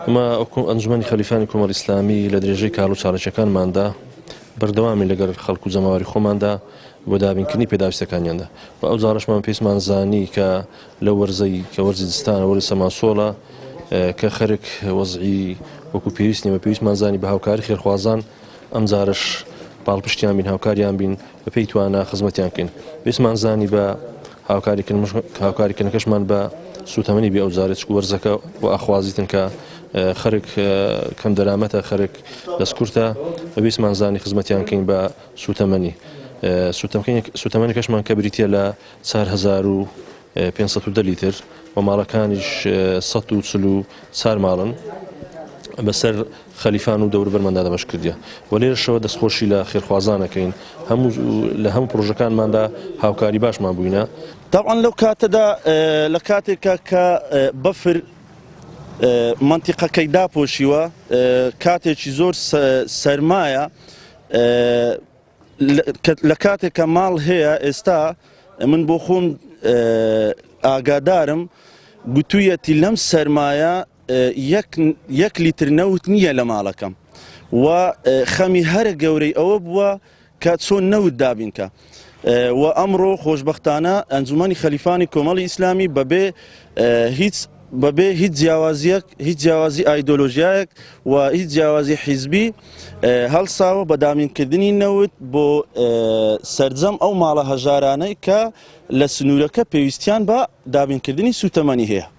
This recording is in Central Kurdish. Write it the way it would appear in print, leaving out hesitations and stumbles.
ئەمە ئەنجومەنی خەلیفانی کۆمەڵی ئیسلامی لە درێژەی کاڵ و چارەکەکانماندا بەردەوامی لەگەڵ خەڵک و جەماوەری خۆماندا بۆ دابینکردنی پێداویستەکانیاندا و ئەو جارەشمان پێویستمان زانی کە لە وەرزەی کە وەرزی دستانە وەرزی سەماسۆڵە کە خەرک وەزعی وەکو پێویست نیە پێویستمان زانی بە هاوکاری خێرخوازان ئەم جارش باڵپشتیان بین هاوکاریان بین بە پێی توانە خزمەتیان بکەین پێویستمان زانی بە هاوکاریکردنەکەشمان بە سوتەمەنی بێ ئەو جارێت وەرزەکە و ئاخوازیتن کە خەرک کەم دەرامەتە خەرک دەستکورتە بەویستمان زانی خزمەتیان کەین بە سوتەمەنی سوتەمەنیەکەشمان کە بریتە لە 4500 لیتر و ماڵەکانیش 140 ماڵن بەسەر خەلیفان و دەوروبەرماندا دەمەش کردیە و لێرەشەوە دەستخۆشی لە خێرخوازانەکەین لە هەموو پرۆژەکانماندا هاوکاری باشمان بووینە. طبعا لەو کاتەدا لە کاتێکە کە بەفر منتیقەکەی داپۆشیوە کاتێکی زۆر سەرمایە لە کاتێک کە ماڵ هەیە ئێستا من بۆ خۆم ئاگادارم گوتوویەتی لەم سەرمایە 1 لیتر نەوت نییە لە ماڵەکەم و خەمی هەرە گەورەی ئەوە بووە کە چۆن نەوت دابینکە و ئەمڕۆ خۆشبەختانە ئەنجومەنی خەلیفانی کۆمەڵی ئیسلامی بەبێ هیچ جیاوازی ئایدۆلۆژیایەک و هیچ جیاوازی حیزبی هەڵساوە بە دامینکردنی نەوت بۆ سەرجەم ئەو ماڵە هەژارانەی کە لە سنوورەکە پێویستیان بە دابینکردنی سوتەمەنی هەیە.